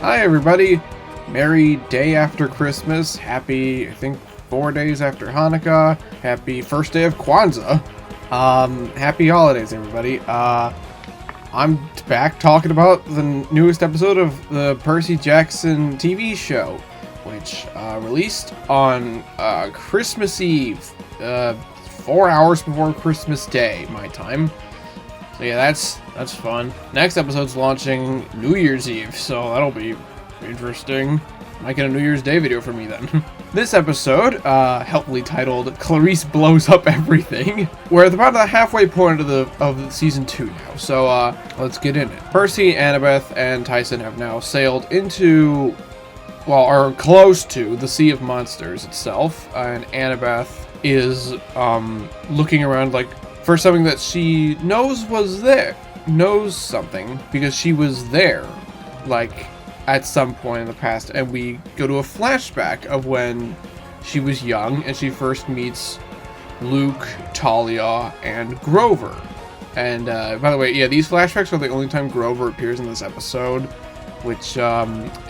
Hi everybody! Merry day after Christmas. Happy, I think, 4 days after Hanukkah. Happy first day of Kwanzaa. Happy holidays everybody. I'm back talking about the newest episode of the Percy Jackson TV show, which released on Christmas Eve, 4 hours before Christmas Day, my time. So yeah, that's fun. Next episode's launching New Year's Eve, so that'll be interesting. Might get a New Year's Day video from me then. This episode, helpfully titled "Clarisse Blows Up Everything," we're at about the halfway point of the season 2 now. So let's get in it. Percy, Annabeth, and Tyson have now sailed into, well, or close to the Sea of Monsters itself, and Annabeth is looking around like for something that she knows was there. Knows something because she was there, like, at some point in the past, and we go to a flashback of when she was young and she first meets Luke, Talia, and Grover. And by the way, yeah, these flashbacks are the only time Grover appears in this episode, which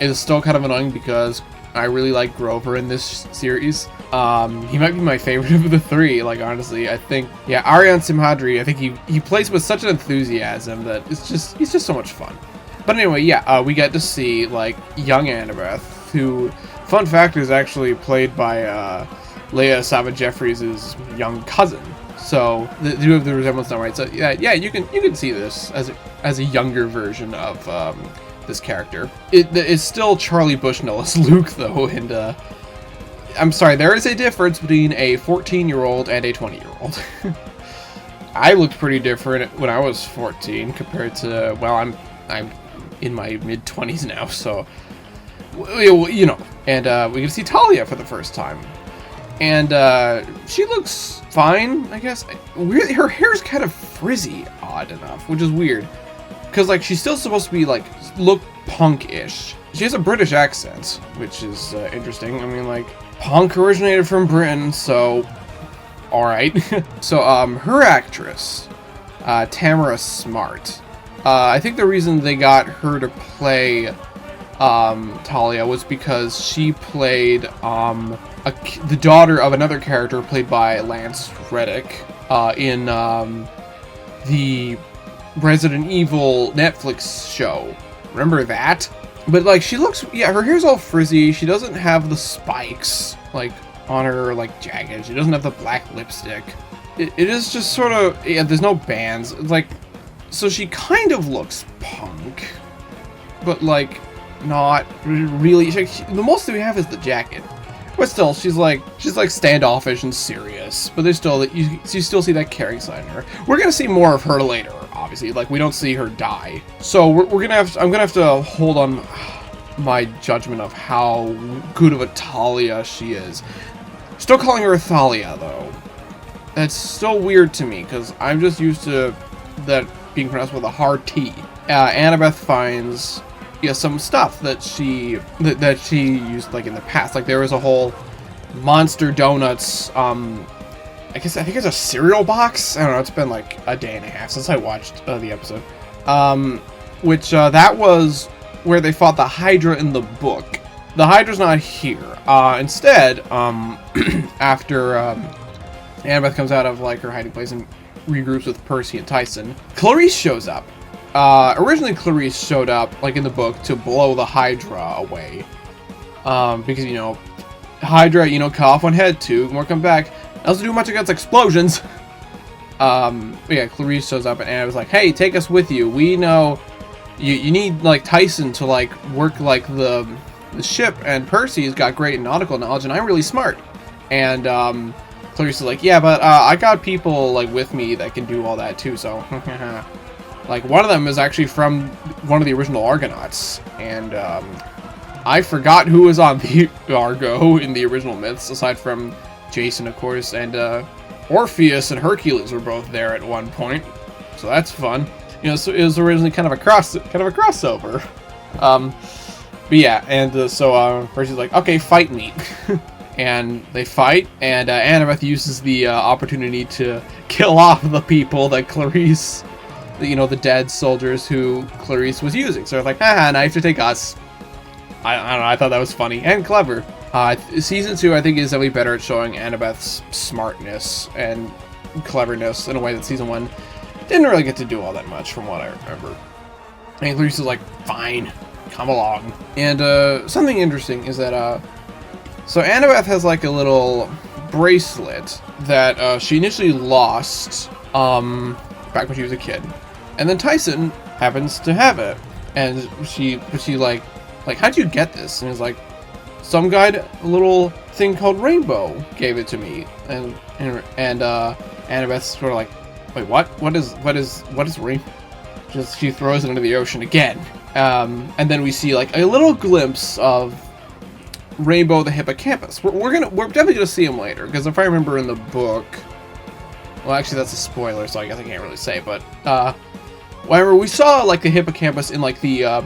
is still kind of annoying because I really like Grover in this series. He might be my favorite of the three, like, honestly. I think, yeah, Aryan Simhadri, I think he plays with such an enthusiasm that he's just so much fun. But anyway, yeah, we get to see, like, young Annabeth, who, fun fact, is actually played by Leah Savage Jeffries' young cousin. So, they do have the resemblance now, right? So, yeah, you can see this as a younger version of this character. It's still Charlie Bushnell as Luke, though, and I'm sorry, there is a difference between a 14-year-old and a 20-year-old. I looked pretty different when I was 14 compared to, well, I'm in my mid-20s now, so, you know. And we get to see Talia for the first time. And she looks fine, I guess. Weird, her hair's kind of frizzy, odd enough, which is weird. Because, like, she's still supposed to be, like, look punk-ish. She has a British accent, which is interesting. I mean, like, punk originated from Britain, so alright. So, her actress, Tamara Smart, I think the reason they got her to play Talia was because she played the daughter of another character played by Lance Reddick in the Resident Evil Netflix show. Remember that? But, like, she looks, yeah, her hair's all frizzy. She doesn't have the spikes, like, on her, like, jagged. She doesn't have the black lipstick. It is just sort of, yeah, there's no bands. It's like, so she kind of looks punk, but, like, not really. The most that we have is the jacket. But still, she's like standoffish and serious. But there's still that you still see that caring side in her. We're gonna see more of her later, obviously. Like, we don't see her die, so I'm gonna have to hold on my judgment of how good of a Talia she is. Still calling her Thalia though. That's still weird to me because I'm just used to that being pronounced with a hard T. Annabeth finds, yeah, some stuff that she used, like, in the past. Like, there was a whole Monster Donuts, I think it's a cereal box. I don't know, it's been like a day and a half since I watched the episode. Which that was where they fought the Hydra in the book. The Hydra's not here. Instead, after Annabeth comes out of, like, her hiding place and regroups with Percy and Tyson, Clarisse shows up. Originally Clarisse showed up, like, in the book to blow the Hydra away. Because, you know, Hydra, you know, cut off one head, two more come back. Doesn't do much against explosions. But yeah, Clarisse shows up and Anna was like, hey, take us with you. We know you need, like, Tyson to, like, work, like, the ship, and Percy's got great nautical knowledge and I'm really smart. And Clarisse is like, yeah, but I got people, like, with me that can do all that too, so like, one of them is actually from one of the original Argonauts, and I forgot who was on the Argo in the original myths, aside from Jason, of course, and Orpheus and Hercules were both there at one point, so that's fun. You know, so it was originally kind of a crossover. But yeah, and so Percy's like, okay, fight me. And they fight, and Annabeth uses the opportunity to kill off the people that Clarisse, you know, the dead soldiers who Clarisse was using. So they're like, haha, knife to take us. I don't know, I thought that was funny and clever. Season 2, I think, is definitely better at showing Annabeth's smartness and cleverness in a way that Season 1 didn't really get to do all that much, from what I remember. And Clarisse is like, fine, come along. And something interesting is that, so Annabeth has like a little bracelet that she initially lost back when she was a kid. And then Tyson happens to have it. And she like, how'd you get this? And he's like, some guy, a little thing called Rainbow gave it to me. And Annabeth's sort of like, wait, what? What is Rainbow? She throws it into the ocean again. And then we see like a little glimpse of Rainbow the hippocampus. We're definitely gonna see him later, because if I remember in the book, well, actually that's a spoiler, so I guess I can't really say, but whenever we saw like the hippocampus in like the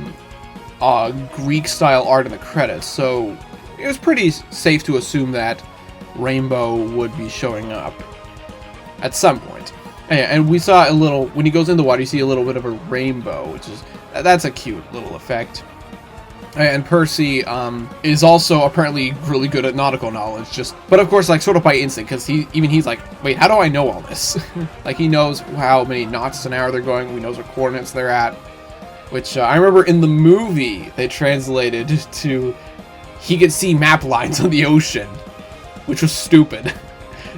Greek style art in the credits, so it was pretty safe to assume that Rainbow would be showing up at some point. And we saw a little, when he goes in the water, you see a little bit of a rainbow, which is, that's a cute little effect. And Percy is also apparently really good at nautical knowledge, but of course, like, sort of by instinct, because he's like, wait, how do I know all this? Like, he knows how many knots an hour they're going, he knows what coordinates they're at, which I remember in the movie, they translated to, he could see map lines on the ocean, which was stupid.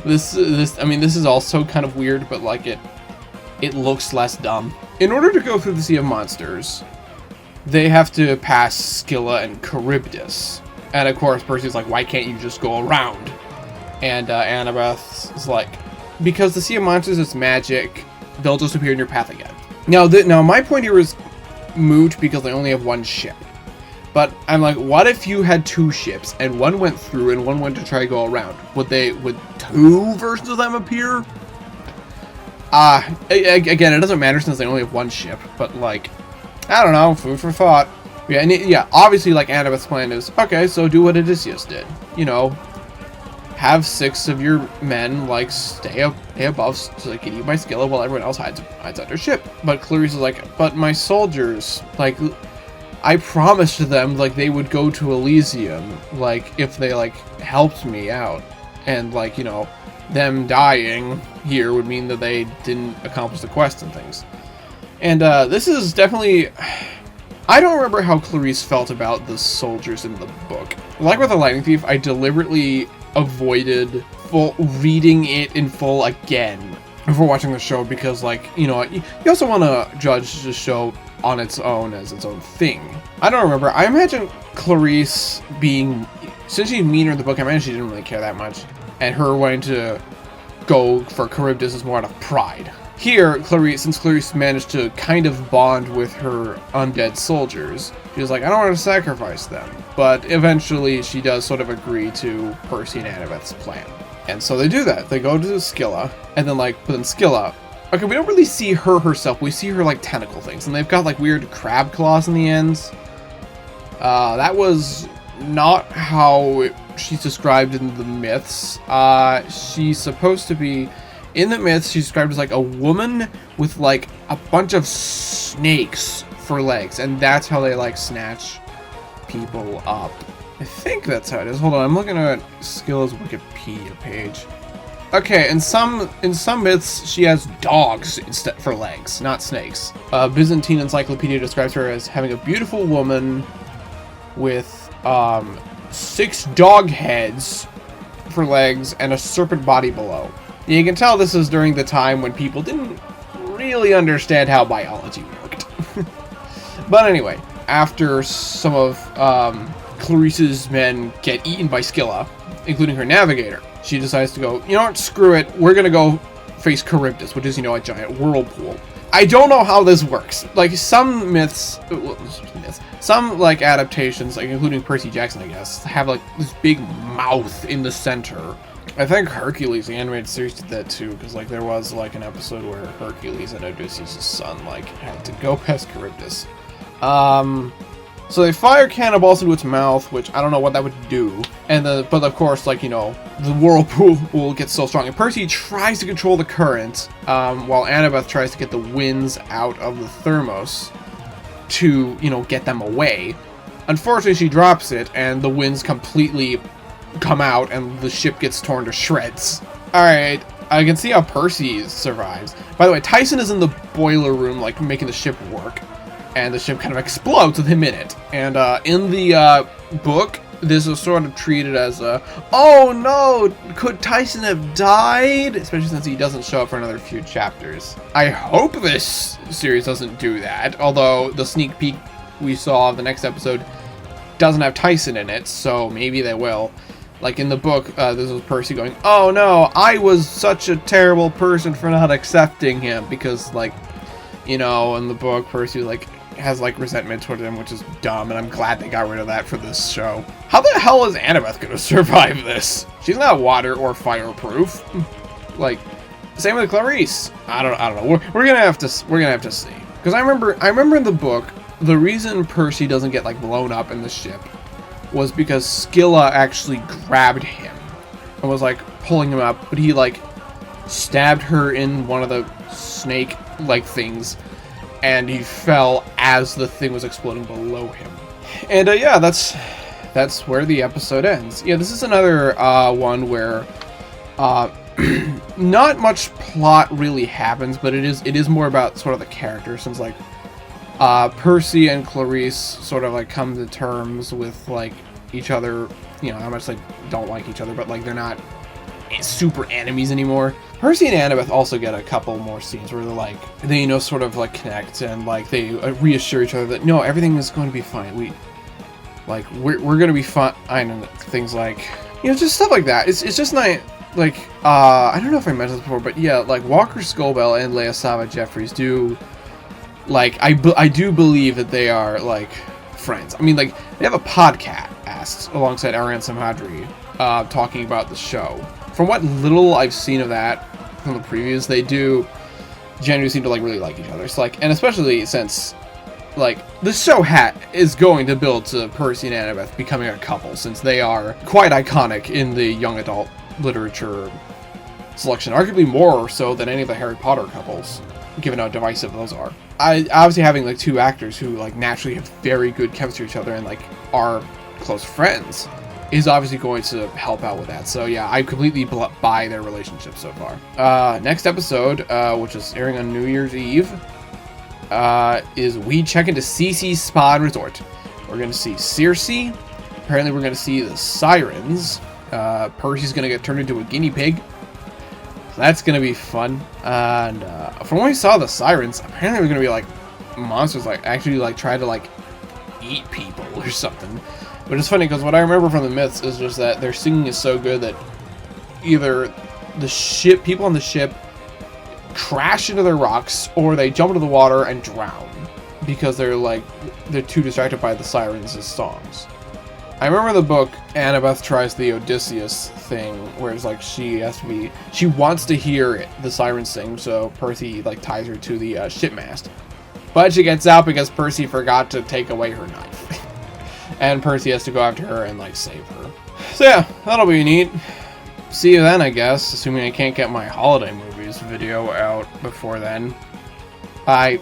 This is also kind of weird, but like, it looks less dumb. In order to go through the Sea of Monsters, they have to pass Scylla and Charybdis. And of course, Percy's like, why can't you just go around? And Annabeth's like, because the Sea of Monsters is magic, they'll just appear in your path again. Now my point here is moot because they only have one ship. But I'm like, what if you had two ships and one went through and one went to try to go around? Would two versions of them appear? Again, it doesn't matter since they only have one ship, but like, I don't know, food for thought. Yeah, and obviously, like, Annabeth's plan is, okay, so do what Odysseus did. You know, have 6 of your men, like, stay above so they can eat my Scylla while everyone else hides under ship. But Clarisse is like, but my soldiers, like, I promised them, like, they would go to Elysium, like, if they, like, helped me out. And, like, you know, them dying here would mean that they didn't accomplish the quest and things. And, this is definitely... I don't remember how Clarisse felt about the soldiers in the book. Like with The Lightning Thief, I deliberately avoided reading it in full again before watching the show because, like, you know, you also want to judge the show on its own as its own thing. I don't remember. I imagine Clarisse being... Since she's meaner in the book, I imagine she didn't really care that much. And her wanting to go for Charybdis is more out of pride. Here, since Clarisse managed to kind of bond with her undead soldiers, she was like, I don't want to sacrifice them. But eventually, she does sort of agree to Percy and Annabeth's plan. And so they do that. They go to Scylla, and then, like, but then Scylla... Okay, we don't really see her herself. We see her, like, tentacle things. And they've got, like, weird crab claws in the ends. That was not how she's described in the myths. She's supposed to be... In the myths, she's described as, like, a woman with, like, a bunch of snakes for legs. And that's how they, like, snatch people up. I think that's how it is. Hold on, I'm looking at Scylla's Wikipedia page. Okay, in some myths, she has dogs instead for legs, not snakes. Byzantine Encyclopedia describes her as having a beautiful woman with 6 dog heads for legs and a serpent body below. You can tell this is during the time when people didn't really understand how biology worked. But anyway, after some of Clarisse's men get eaten by Scylla, including her navigator, she decides to go, you know what, screw it, we're gonna go face Charybdis, which is, you know, a giant whirlpool. I don't know how this works. Like, some myths, some, like, adaptations, like, including Percy Jackson, I guess, have, like, this big mouth in the center. I think Hercules, the animated series, did that too, because, like, there was, like, an episode where Hercules and Odysseus' son, like, had to go past Charybdis. So they fire cannonballs into its mouth, which I don't know what that would do. But of course, like, you know, the whirlpool will get so strong. And Percy tries to control the current, while Annabeth tries to get the winds out of the thermos to, you know, get them away. Unfortunately, she drops it, and the winds completely come out, and the ship gets torn to shreds. Alright, I can see how Percy survives. By the way, Tyson is in the boiler room, like, making the ship work, and the ship kind of explodes with him in it. And in the book, this is sort of treated as a, oh no, could Tyson have died? Especially since he doesn't show up for another few chapters. I hope this series doesn't do that, although the sneak peek we saw of the next episode doesn't have Tyson in it, so maybe they will. Like in the book, this was Percy going, oh no, I was such a terrible person for not accepting him, because, like, you know, in the book, Percy, like, has, like, resentment toward him, which is dumb, and I'm glad they got rid of that for this show. How the hell is Annabeth gonna survive this? She's not water or fireproof. Like, same with Clarisse. I don't know. We're gonna have to see. Because I remember in the book, the reason Percy doesn't get, like, blown up in the ship was because Scylla actually grabbed him and was, like, pulling him up, but he, like, stabbed her in one of the snake-like things, and he fell as the thing was exploding below him. And, yeah, that's where the episode ends. Yeah, this is another one where not much plot really happens, but it is more about sort of the characters, since, like, Percy and Clarisse sort of, like, come to terms with, like, each other, you know, how much they don't like each other, but, like, they're not super enemies anymore. Percy and Annabeth also get a couple more scenes where they're, like, they, you know, sort of, like, connect, and, like, they reassure each other that, no, everything is going to be fine. We're going to be fine, and things like, you know, just stuff like that. It's just not, like, I don't know if I mentioned this before, but yeah, like, Walker Scobell and Leia Sava Jeffries do, like, I do believe that they are, like, friends. I mean, like, they have a podcast alongside Ariane Samhadri talking about the show. From what little I've seen of that from the previews, they do genuinely seem to, like, really like each other. So, like, and especially since, like, the show is going to build to Percy and Annabeth becoming a couple, since they are quite iconic in the young adult literature selection, arguably more so than any of the Harry Potter couples, given how divisive those are. Obviously having, like, two actors who, like, naturally have very good chemistry with each other and, like, are close friends is obviously going to help out with that. So yeah, I completely buy their relationship so far. Next episode, which is airing on New Year's Eve, is we check into Cece's Spa and Resort. We're going to see Circe. Apparently we're going to see the Sirens. Percy's going to get turned into a guinea pig. So that's going to be fun. And from when we saw the Sirens, apparently we're going to be, like, monsters, like, actually, like, try to, like, eat people or something. But it's funny, because what I remember from the myths is just that their singing is so good that either the people on the ship crash into their rocks, or they jump into the water and drown, because they're too distracted by the Sirens' songs. I remember in the book, Annabeth tries the Odysseus thing, where it's like she wants to hear the Sirens sing, so Percy, like, ties her to the ship mast. But she gets out because Percy forgot to take away her knife. And Percy has to go after her and, like, save her. So yeah, that'll be neat. See you then, I guess, assuming I can't get my holiday movies video out before then. Bye.